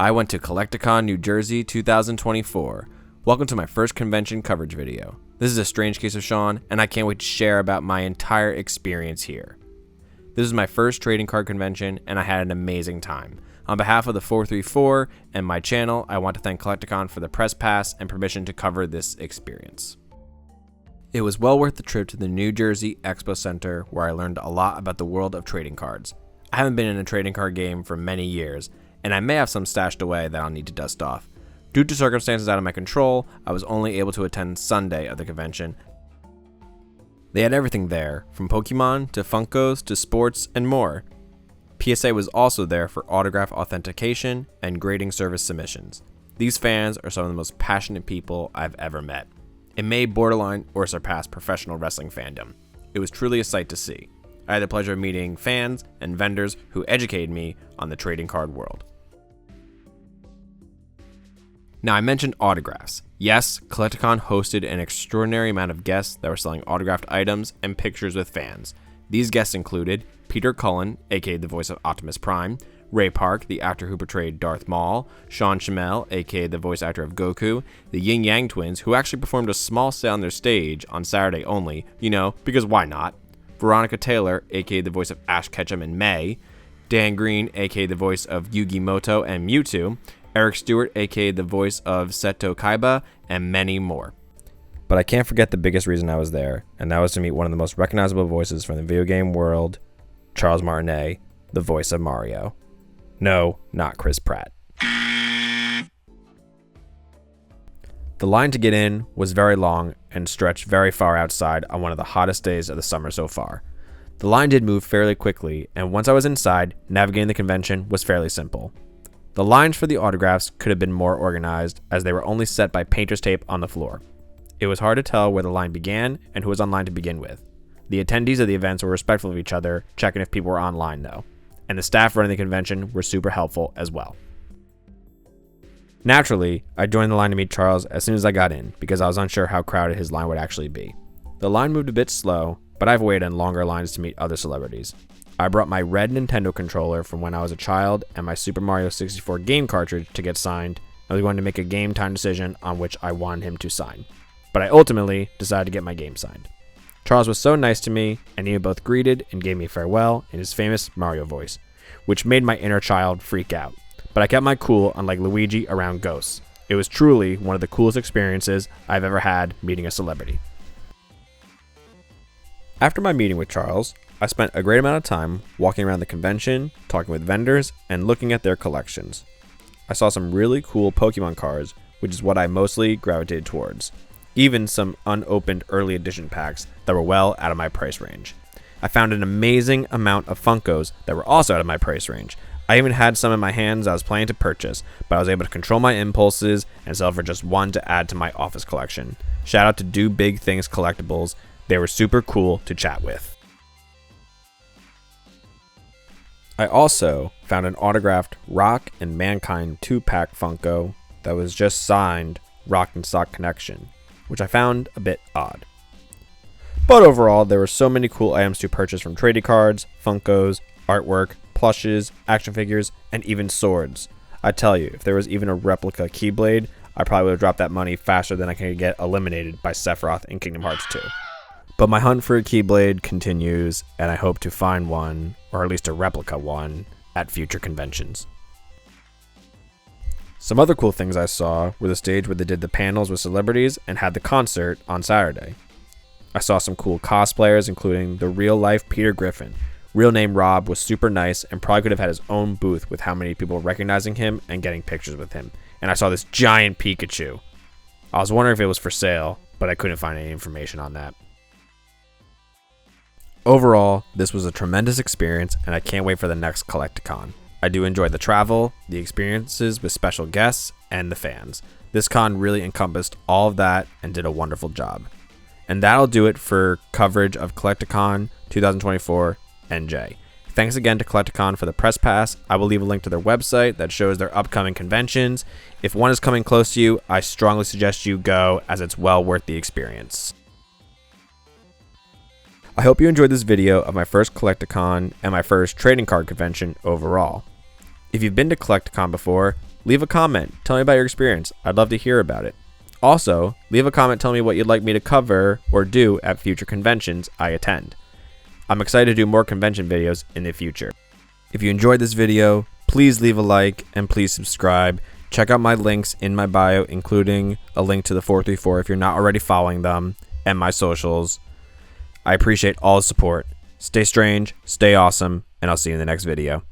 I went to Collecticon, New Jersey 2024. Welcome to my first convention coverage video. This is a strange case of Sean, and I can't wait to share about my entire experience here. This is my first trading card convention, and I had an amazing time. On behalf of the 434 and my channel, I want to thank Collecticon for the press pass and permission to cover this experience. It was well worth the trip to the New Jersey Expo Center, where I learned a lot about the world of trading cards. I haven't been in a trading card game for many years, and I may have some stashed away that I'll need to dust off. Due to circumstances out of my control, I was only able to attend Sunday of the convention. They had everything there, from Pokemon to Funkos to sports and more. PSA was also there for autograph authentication and grading service submissions. These fans are some of the most passionate people I've ever met. It may borderline or surpass professional wrestling fandom. It was truly a sight to see. I had the pleasure of meeting fans and vendors who educated me on the trading card world. Now, I mentioned autographs. Yes, Collecticon hosted an extraordinary amount of guests that were selling autographed items and pictures with fans. These guests included Peter Cullen, aka the voice of Optimus Prime, Ray Park, the actor who portrayed Darth Maul, Sean Schemmel, aka the voice actor of Goku, the Yin Yang Twins, who actually performed a small sale on their stage on Saturday only, because why not? Veronica Taylor, aka the voice of Ash Ketchum and May, Dan Green, aka the voice of Yugi Moto and Mewtwo, Eric Stewart, aka the voice of Seto Kaiba, and many more. But I can't forget the biggest reason I was there, and that was to meet one of the most recognizable voices from the video game world, Charles Martinet, the voice of Mario. No, not Chris Pratt. The line to get in was very long and stretched very far outside on one of the hottest days of the summer so far. The line did move fairly quickly, and once I was inside, navigating the convention was fairly simple. The lines for the autographs could have been more organized, as they were only set by painter's tape on the floor. It was hard to tell where the line began and who was online to begin with. The attendees of the events were respectful of each other, checking if people were online though, and the staff running the convention were super helpful as well. Naturally, I joined the line to meet Charles as soon as I got in, because I was unsure how crowded his line would actually be. The line moved a bit slow, but I've waited in longer lines to meet other celebrities. I brought my red Nintendo controller from when I was a child and my Super Mario 64 game cartridge to get signed. I was going to make a game time decision on which I wanted him to sign, but I ultimately decided to get my game signed. Charles was so nice to me, and he both greeted and gave me farewell in his famous Mario voice, which made my inner child freak out. But I kept my cool, unlike Luigi around ghosts. It was truly one of the coolest experiences I've ever had meeting a celebrity. After my meeting with Charles, I spent a great amount of time walking around the convention, talking with vendors, and looking at their collections. I saw some really cool Pokemon cards, which is what I mostly gravitated towards. Even some unopened early edition packs that were well out of my price range. I found an amazing amount of Funkos that were also out of my price range. I even had some in my hands I was planning to purchase, but I was able to control my impulses and sell for just one to add to my office collection. Shout out to Do Big Things Collectibles. They were super cool to chat with. I also found an autographed Rock and Mankind 2-pack Funko that was just signed Rock and Sock Connection, which I found a bit odd. But overall, there were so many cool items to purchase, from trading cards, Funkos, artwork, plushes, action figures, and even swords. I tell you, if there was even a replica Keyblade, I probably would have dropped that money faster than I could get eliminated by Sephiroth in Kingdom Hearts 2. But my hunt for a Keyblade continues, and I hope to find one, or at least a replica one, at future conventions. Some other cool things I saw were the stage where they did the panels with celebrities and had the concert on Saturday. I saw some cool cosplayers, including the real-life Peter Griffin. Real name Rob was super nice and probably could have had his own booth with how many people were recognizing him and getting pictures with him. And I saw this giant Pikachu. I was wondering if it was for sale, but I couldn't find any information on that. Overall, this was a tremendous experience, and I can't wait for the next Collecticon. I do enjoy the travel, the experiences with special guests, and the fans. This con really encompassed all of that and did a wonderful job. And that'll do it for coverage of Collecticon 2024 NJ. Thanks again to Collecticon for the press pass. I will leave a link to their website that shows their upcoming conventions. If one is coming close to you, I strongly suggest you go, as it's well worth the experience. I hope you enjoyed this video of my first Collecticon and my first trading card convention overall. If you've been to Collecticon before, leave a comment. Tell me about your experience. I'd love to hear about it. Also, leave a comment telling me what you'd like me to cover or do at future conventions I attend. I'm excited to do more convention videos in the future. If you enjoyed this video, please leave a like and please subscribe. Check out my links in my bio, including a link to the 434 if you're not already following them, and my socials. I appreciate all the support. Stay strange, stay awesome, and I'll see you in the next video.